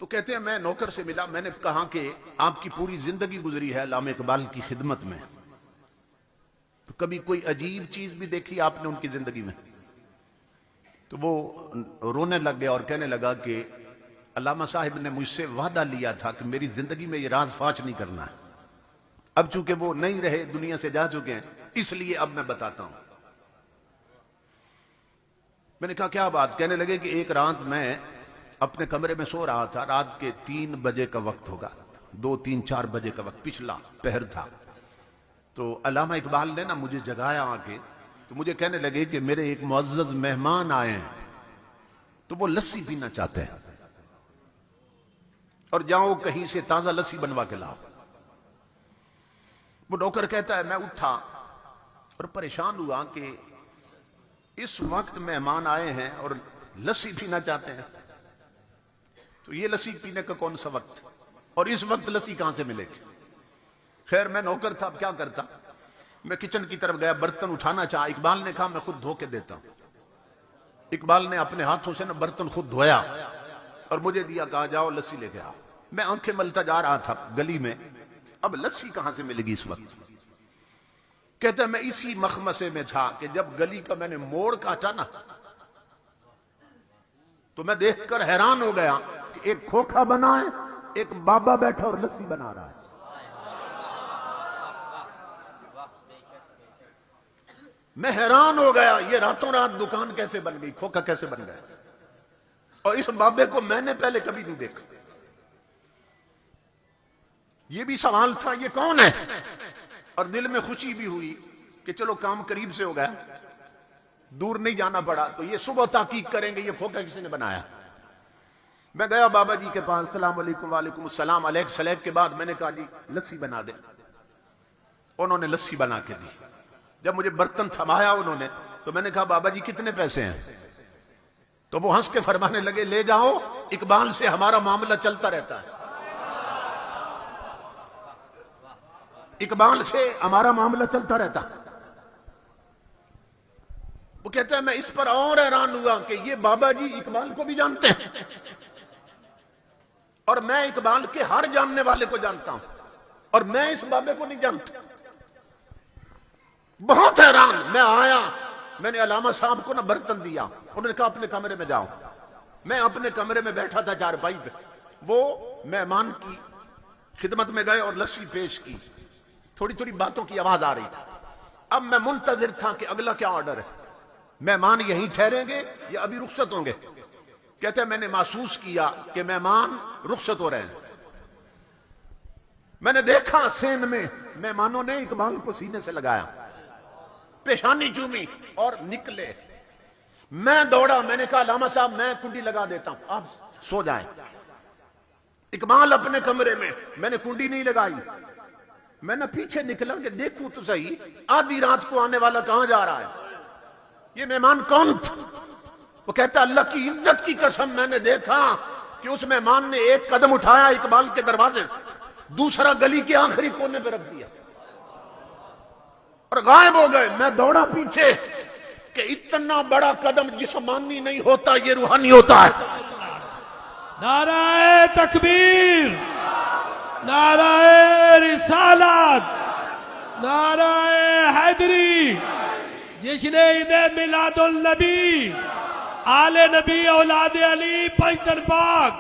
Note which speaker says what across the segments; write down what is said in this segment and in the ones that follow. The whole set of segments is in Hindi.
Speaker 1: तो कहते हैं मैं नौकर से मिला, मैंने कहा कि आपकी पूरी जिंदगी गुजरी है अल्लामा इकबाल की खिदमत में, तो कभी कोई अजीब चीज भी देखी आपने उनकी जिंदगी में? तो वो रोने लग गया और कहने लगा कि अल्लामा साहिब ने मुझसे वादा लिया था कि मेरी जिंदगी में ये राज फाश नहीं करना है। अब चूंकि वो नहीं रहे, दुनिया से जा चुके हैं, इसलिए अब मैं बताता हूं। मैंने कहा क्या बात? कहने लगे कि एक रात मैं अपने कमरे में सो रहा था, रात के 3 बजे का वक्त होगा, 2, 3, 4 बजे का वक्त, पिछला पहर था। तो अल्लामा इकबाल ने ना मुझे जगाया आके, तो मुझे कहने लगे कि मेरे एक मुअज़्ज़ज़ मेहमान आए हैं, तो वो लस्सी पीना चाहते हैं और जाओ कहीं से ताजा लस्सी बनवा के लाओ। वो नौकर कहता है मैं उठा और परेशान हुआ कि इस वक्त मेहमान आए हैं और लस्सी पीना चाहते हैं, तो ये लस्सी पीने का कौन सा वक्त, और इस वक्त लस्सी कहां से मिलेगी? खैर मैं नौकर था, अब क्या करता। मैं किचन की तरफ गया, बर्तन उठाना चाहा, इकबाल ने कहा मैं खुद धो के देता हूं। इकबाल ने अपने हाथों से ना बर्तन खुद धोया और मुझे दिया, कहा जाओ लस्सी लेके आओ। मैं आंखें मलता जा रहा था गली में, अब लस्सी कहां से मिलेगी इस वक्त? कहता मैं इसी मखमसे में था कि जब गली का मैंने मोड़ काटा ना, तो मैं देखकर हैरान हो गया कि एक खोखा बना है, एक बाबा बैठा और लस्सी बना रहा है। मैं हैरान हो गया, ये रातों रात दुकान कैसे बन गई, खोखा कैसे बन गया, और इस बाबे को मैंने पहले कभी नहीं देखा। ये भी सवाल था ये कौन है, और दिल में खुशी भी हुई कि चलो काम करीब से हो गया, दूर नहीं जाना पड़ा। तो ये सुबह ताकीद करेंगे ये खोखा किसी ने बनाया। मैं गया बाबा जी के पास, सलाम अलैकुम, वालेकुम सलाम, अलैक सलैक के बाद मैंने कहा जी लस्सी बना दे। उन्होंने लस्सी बना के दी। जब मुझे बर्तन थमाया उन्होंने, तो मैंने कहा बाबा जी कितने पैसे हैं? तो वो हंस के फरमाने लगे ले जाओ, इकबाल से हमारा मामला चलता रहता है, इकबाल से हमारा मामला चलता रहता। वो कहता है मैं इस पर और हैरान हुआ कि ये बाबा जी इकबाल को भी जानते हैं और मैं इकबाल के हर जानने वाले को जानता हूं, और मैं इस बाबे को नहीं जानता। बहुत हैरान मैं आया, मैंने अल्लामा साहब को ना बर्तन दिया, उन्होंने कहा अपने कमरे में जाओ। मैं अपने कमरे में बैठा था चारपाई पे, वो मेहमान की खिदमत में गए और लस्सी पेश की। थोड़ी थोड़ी बातों की आवाज आ रही थी। अब मैं मुंतजिर था कि अगला क्या ऑर्डर है, मेहमान यहीं ठहरेंगे या अभी रुखसत होंगे? कहते हैं मैंने महसूस किया कि मेहमान रुखसत हो रहे हैं। मैंने देखा सेन में मेहमानों ने इकबाल को सीने से लगाया, पेशानी चूमी और निकले। मैं दौड़ा, मैंने कहा अल्लामा साहब मैं कुंडी लगा देता हूं, आप सो जाएं। इकबाल अपने कमरे में, मैंने कुंडी नहीं लगाई। मैं ना पीछे निकला कि देखूं तो सही आधी रात को आने वाला कहां जा रहा है, ये मेहमान कौन था? वो कहता अल्लाह की इज्जत की कसम मैंने देखा कि उस मेहमान ने एक कदम उठाया इकबाल के दरवाजे से, दूसरा गली के आखिरी कोने पे रख दिया और गायब हो गए। मैं दौड़ा पीछे कि इतना बड़ा कदम जिस्मानी नहीं होता, ये रूहानी होता है।
Speaker 2: नाराए तकबीर, नाराए रिसालत, नाराए हैदरी। जिसने ईदे मिलादुल नबी, आले नबी औलादे अली पैतर पाक,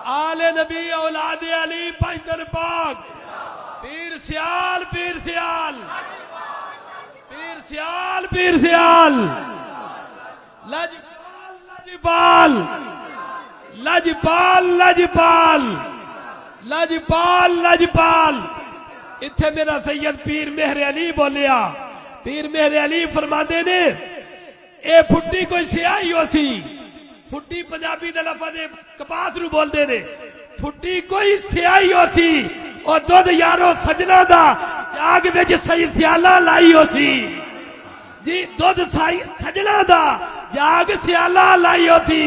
Speaker 2: आले नबी औलादे अली पैतर पाक, पीर सियाल, पीर सियाल, पीर सियाल, पीर सियाल, लजपाल, लजपाल, लजपाल, लजपाल, लजपाल। इत्थे मेरा सैयद पीर मेहर अली बोलिया। पीर मेहर अली फरमाते ने ए फुट्टी कोई सियाही हो सी, फुट्टी पंजाबी दे लफज कपास नूं बोलदे ने, फुट्टी कोई सियाही हो सी और दुध यारो सजना दा आग विच सही सियाला लाई हो सी जी, दुध सजना दा जाग सियाला लाई हो सी।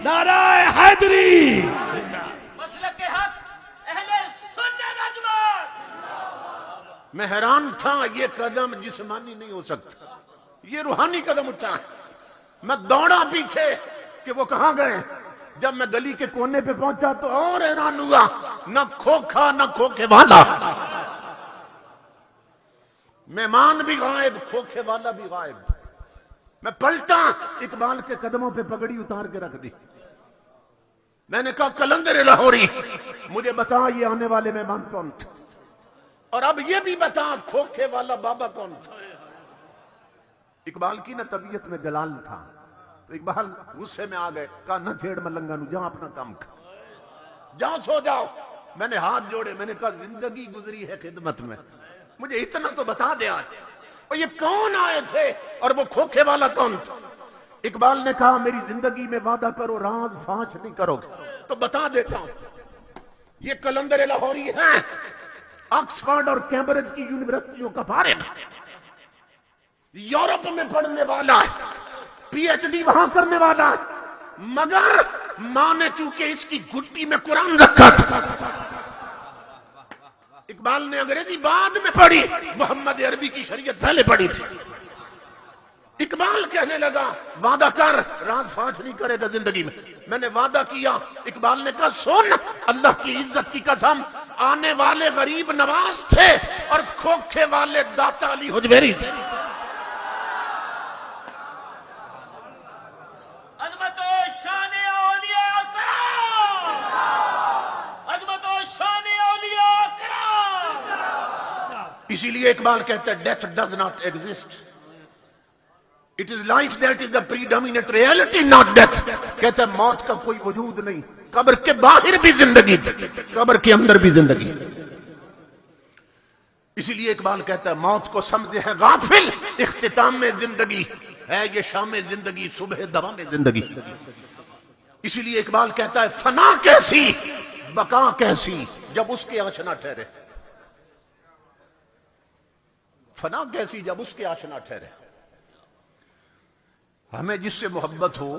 Speaker 2: नाराए हैदरी।
Speaker 1: मैं हैरान था, ये कदम जिस्मानी नहीं हो सकता, ये रूहानी कदम उठा है। मैं दौड़ा पीछे कि वो कहां गए, जब मैं गली के कोने पे पहुंचा तो और हैरान हुआ, न खोखा न खोखे वाला, मेहमान भी गायब, खोखे वाला भी गायब। मैं पलटा, इकबाल के कदमों पे पगड़ी उतार के रख दी। मैंने कहा कलंदर लाहौरी, मुझे बता ये आने वाले मेहमान कौन थे, और अब ये भी बता खोखे वाला बाबा कौन था। इकबाल की ना तबीयत में जलाल था, तो इकबाल गुस्से में आ गए, कहा न छेड़ मलंगा नू, जाओ अपना काम कर, जाओ सो जाओ। मैंने हाथ जोड़े, मैंने कहा जिंदगी गुजरी है खिदमत में, मुझे इतना तो बता दे आज, और ये कौन आए थे और वो खोखे वाला कौन था। इकबाल ने कहा मेरी जिंदगी में वादा करो राज फांश नहीं करोगे, तो बता देता हूं, ये कलंदर लाहौरी है, ऑक्सफोर्ड और कैम्ब्रिज की यूनिवर्सिटियों का फारिग, यूरोप में पढ़ने वाला है, पीएचडी वहां करने वाला है, मगर मां ने चूंकि इसकी घुट्टी में कुरान रखा था। इकबाल ने अंग्रेजी बाद में पढ़ी, मोहम्मद अरबी की शरीयत पहले पढ़ी थी। इकबाल कहने लगा वादा कर राज फांच नहीं करेगा जिंदगी में। मैंने वादा किया। इकबाल ने कहा सुन, अल्लाह की इज्जत की कसम, आने वाले गरीब नवाज थे और खोखे वाले दाता अली हुजवेरी थे। इसीलिए इकबाल कहता है death does not exist, it is life that is the predominant reality not death. कहता है मौत का कोई वजूद नहीं, कब्र के बाहर भी जिंदगी थी, कब्र के अंदर भी जिंदगी। इसीलिए इकबाल कहता है मौत को समझे हैं गाफिल, इख्तिताम में जिंदगी है ये शाम जिंदगी, सुबह दवा में जिंदगी। इसीलिए इकबाल कहता है फना कैसी बका कैसी जब उसके आशना ठहरे, फना कैसी जब उसके आशना ठहरे। हमें जिससे मोहब्बत हो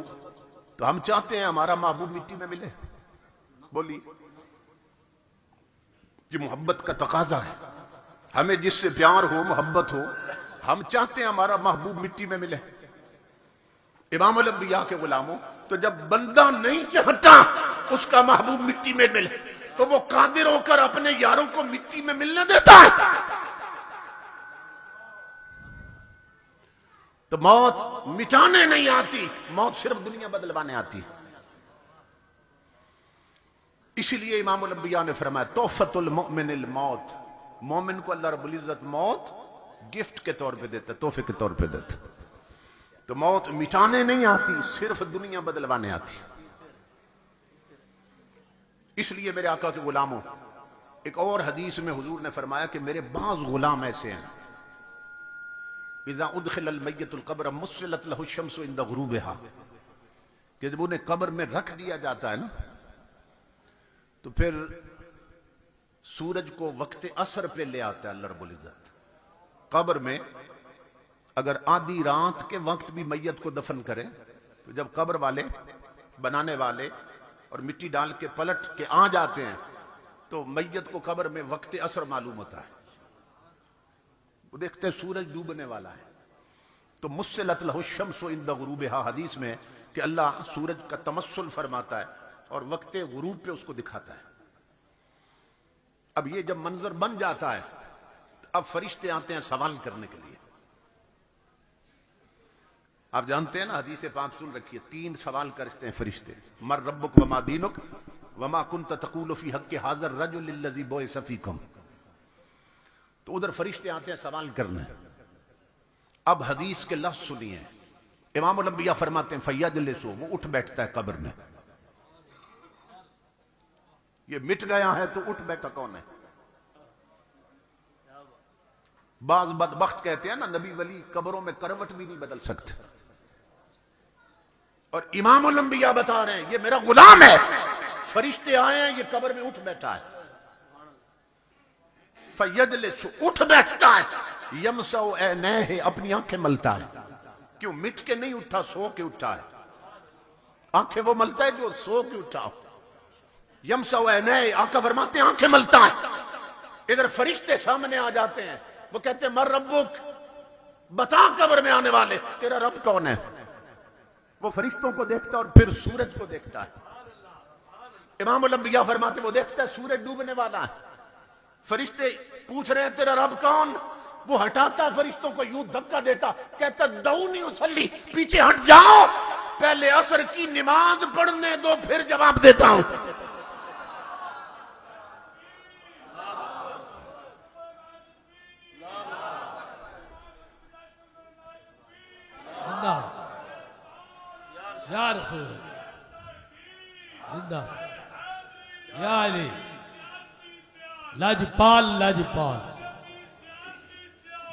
Speaker 1: तो हम चाहते हैं हमारा महबूब मिट्टी में मिले, बोली ये मोहब्बत का तकाजा है। हमें जिससे प्यार हो मोहब्बत हो, हम चाहते हैं हमारा महबूब मिट्टी में मिले। इमाम अल अंबिया के गुलामों, तो जब बंदा नहीं चाहता उसका महबूब मिट्टी में मिले तो वो कादिर होकर अपने यारों को मिट्टी में मिलने देता है। तो मौत मिटाने नहीं आती, मौत सिर्फ दुनिया बदलवाने आती है। इसीलिए इमाम अल अंबिया ने फरमाया तोहफतुल मुमिनिल मौत, मोमिन को अल्लाह रब्बुल इज्जत मौत गिफ्ट के तौर पे देता, तोहफे के तौर पे देता। तो मौत मिटाने नहीं आती, सिर्फ दुनिया बदलवाने आती। इसलिए मेरे आका के गुलामों, एक और हदीस में हुजूर ने फरमाया कि मेरे बाज गुलाम ऐसे हैं, इज़ा उदखिलल मय्यतुल क़ब्र मुस्सिलत लहु शम्सु इंदा गुरूबिहा, कि जब उन्हें कब्र में रख दिया जाता है ना, तो फिर सूरज को वक्त असर पे ले आता है अल्लाह रब्बुल इज्जत। कब्र में अगर आधी रात के वक्त भी मैयत को दफन करें, तो जब कब्र वाले बनाने वाले और मिट्टी डाल के पलट के आ जाते हैं तो मैयत को कब्र में वक्त असर मालूम होता है। वो देखते हैं सूरज डूबने वाला है, तो मुस्सिलत लहु शम्सु इंदा गुरूबिहा, हदीस में कि अल्लाह सूरज का तमस्सुल फरमाता है और वक्त गुरूब पे उसको दिखाता है। अब ये जब मंजर बन जाता है, अब फरिश्ते आते हैं सवाल करने के लिए। आप जानते हैं ना, हदीस पाक सुन रखिए, 3 सवाल करते हैं फरिश्ते, मर रब्बुक वमा दीनुक वमा कुन्त तक़ूलु फी हक़्क़ि हाज़िर रजुल लज़ी बुइसा फ़ीकुम। तो उधर फरिश्ते आते हैं सवाल करने। अब हदीस के लफ्ज़ सुनिए, इमाम अल अंबिया फरमाते हैं फयजलिसु, वो उठ बैठता है कब्र में। ये मिट गया है तो उठ बैठा कौन है? बाज बदबख्त कहते हैं ना, नबी वली कब्रों में करवट भी नहीं बदल सकते, और इमाम अल अंबिया बता रहे हैं ये मेरा गुलाम है, फरिश्ते आए हैं, ये कब्र में उठ बैठा है। फयजलिसु, उठ बैठता है, यमसउ ऐनैहि, अपनी आंखें मलता है। क्यों? मिट के नहीं उठा, सो के उठा है। आंखें वो मलता है जो सो के उठा। यमसउ ऐनैहि, आका फरमाते हैं आंखें मलता है। इधर फरिश्ते सामने आ जाते हैं, वो कहते हैं मर रब्बुक, बता कब्र में आने वाले तेरा रब कौन है? वो फरिश्तों को देखता और फिर सूरज को देखता है। इमाम उल अंबिया फरमाते वो देखता है सूरज डूबने वाला है, फरिश्ते पूछ रहे हैं तेरा रब कौन, वो हटाता है फरिश्तों को, यूं धक्का देता, कहता दऊनी उसल्ली, पीछे हट जाओ, पहले असर की नमाज पढ़ने दो फिर जवाब देता हूं।
Speaker 2: या रसूल जिंदा या अली लाजपाल लाजपाल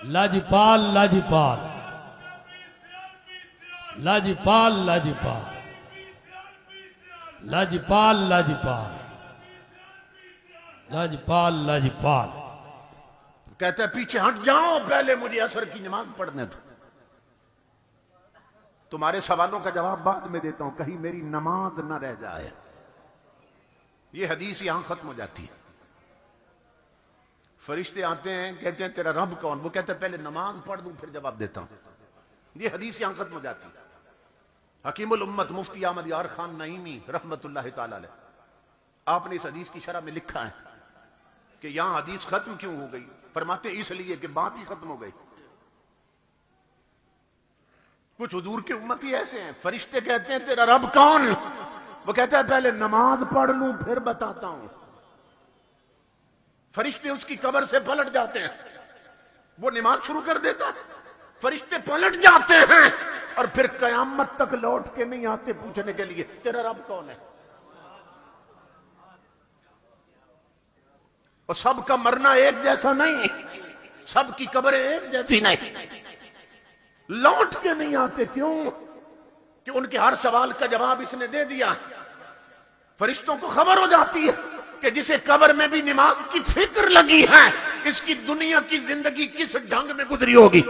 Speaker 2: लाजपाल लाजपाल लाजपाल लाजपाल लाजपाल लाजपाल लाजपाल लाजपाल।
Speaker 1: कहता है पीछे हट जाओ, पहले मुझे असर की नमाज पढ़ने दो। तुम्हारे सवालों का जवाब बाद में देता हूं, कहीं मेरी नमाज न रह जाए। ये हदीस यहां खत्म हो जाती है। फरिश्ते आते हैं, कहते हैं तेरा रब कौन, वो कहते हैं पहले नमाज पढ़ दूं फिर जवाब देता हूं। ये हदीस यहां खत्म हो जाती है। हकीमुल उम्मत मुफ्ती अहमद यार खान नईमी रहमतुल्लाह ताला अलैह, आपने इस हदीस की शरह में लिखा है कि यहां हदीस खत्म क्यों हो गई। फरमाते इसलिए कि बात ही खत्म हो गई। कुछ हुजूर के उम्मती ऐसे हैं, फरिश्ते कहते हैं तेरा रब कौन, वो कहता है पहले नमाज पढ़ लूं फिर बताता हूं। फरिश्ते उसकी कब्र से पलट जाते हैं, वो नमाज शुरू कर देता है, फरिश्ते पलट जाते हैं और फिर कयामत तक लौट के नहीं आते पूछने के लिए तेरा रब कौन है। और सबका मरना एक जैसा नहीं, सबकी कब्रें एक जैसी नहीं, लौट के नहीं आते। क्यों? कि उनके हर सवाल का जवाब इसने दे दिया। फरिश्तों को खबर हो जाती है कि जिसे कब्र में भी नमाज की फिक्र लगी है, इसकी दुनिया की जिंदगी किस ढंग में गुजरी होगी।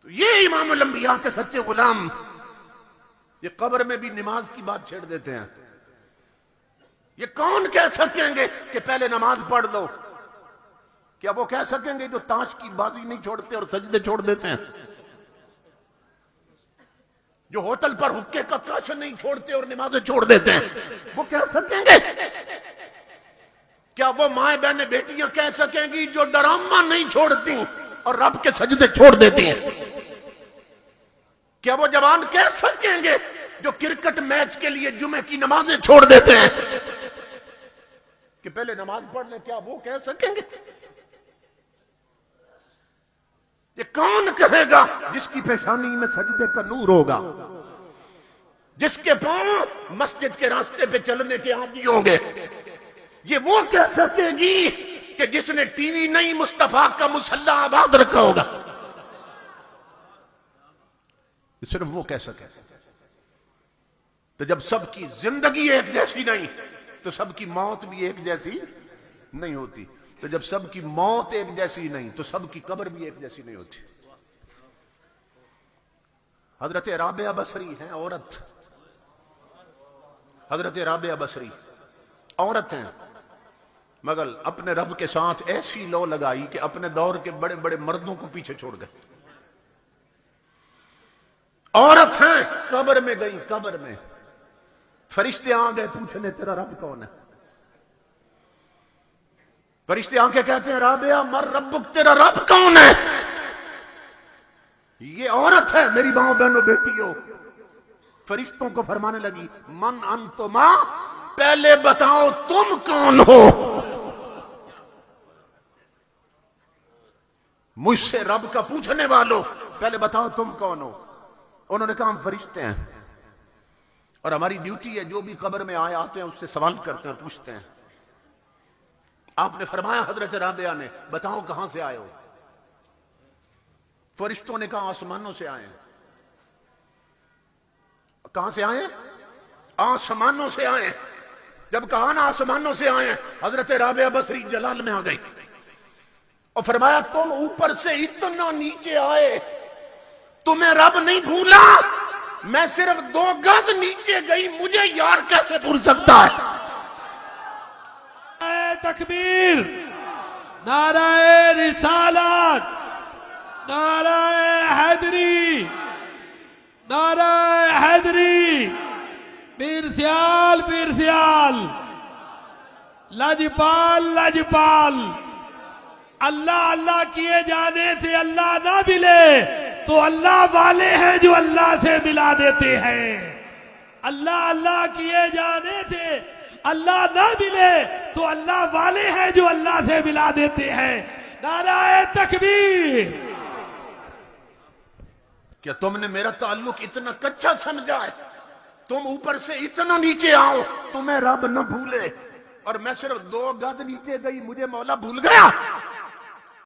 Speaker 1: तो ये इमाम उल अंबिया के सच्चे गुलाम ये कब्र में भी नमाज की बात छेड़ देते हैं। ये कौन कह सकेंगे कि पहले नमाज पढ़ लो? क्या वो कह सकेंगे जो ताश की बाजी नहीं छोड़ते और सजदे छोड़ देते हैं, जो होटल पर हुक्के का कश नहीं छोड़ते और नमाजें छोड़ देते हैं, वो कह सकेंगे? क्या वो माए बहने बेटियां कह सकेंगी जो डरामा नहीं छोड़ती और रब के सजदे छोड़ देती हैं? क्या वो जवान कह सकेंगे जो क्रिकेट मैच के लिए जुमे की नमाजें छोड़ देते हैं कि पहले नमाज पढ़ ले? क्या वो कह सकेंगे? ये कौन कहेगा जिसकी पेशानी में सजदे का नूर होगा, जिसके पांव मस्जिद के रास्ते पे चलने के आदी होंगे? ये वो कह सकेगी कि जिसने टीवी नहीं मुस्तफा का मुसल्ला आबाद रखा होगा? सिर्फ वो कह सके। तो जब सबकी जिंदगी एक जैसी नहीं तो सबकी मौत भी एक जैसी नहीं होती। तो जब सबकी मौत एक जैसी नहीं तो सबकी कब्र भी एक जैसी नहीं होती। हजरत राबिया बसरी हैं औरत, हजरत राबिया बसरी औरत हैं, मगर अपने रब के साथ ऐसी लौ लगाई कि अपने दौर के बड़े बड़े मर्दों को पीछे छोड़ गए। औरत हैं, कब्र में गई, कब्र में फरिश्ते आ गए पूछने तेरा रब कौन है। फरिश्ते आके कहते हैं राबिया मर रब्बुक, तेरा रब कौन है? ये औरत है मेरी मां बहनों बेटियों। फरिश्तों को फरमाने लगी मन अंतुमा, पहले बताओ तुम कौन हो। मुझसे रब का पूछने वालों, पहले बताओ तुम कौन हो। उन्होंने कहा हम फरिश्ते हैं और हमारी ड्यूटी है जो भी कब्र में आए आते हैं उससे सवाल करते हैं, पूछते हैं। आपने फरमाया हजरत राबिया ने बताओ कहां से आए हो। फरिश्तों ने कहा आसमानों से आए। कहां से आए? आसमानों से आए। जब कहा ना आसमानों से आए, हजरत राबिया बसरी जलाल में आ गई और फरमाया तुम ऊपर से इतना नीचे आए, तुम्हें रब नहीं भूला? मैं सिर्फ 2 गज नीचे गई, मुझे यार कैसे भूल सकता है?
Speaker 2: तकबीर, नाराए रिसालत, नाराए हैदरी, नाराए हैदरी, पीर सियाल लाजपाल लाजपाल। अल्लाह अल्लाह किए जाने से अल्लाह ना मिले तो अल्लाह वाले हैं जो अल्लाह से मिला देते हैं। अल्लाह अल्लाह किए जाने से अल्लाह ना मिले तो अल्लाह वाले हैं जो अल्लाह से मिला देते हैं। नाराए तकबीर।
Speaker 1: क्या तुमने मेरा ताल्लुक इतना कच्चा समझा है? तुम ऊपर से इतना नीचे आओ तुम्हें रब न भूले, और मैं सिर्फ 2 गज नीचे गई मुझे मौला भूल गया।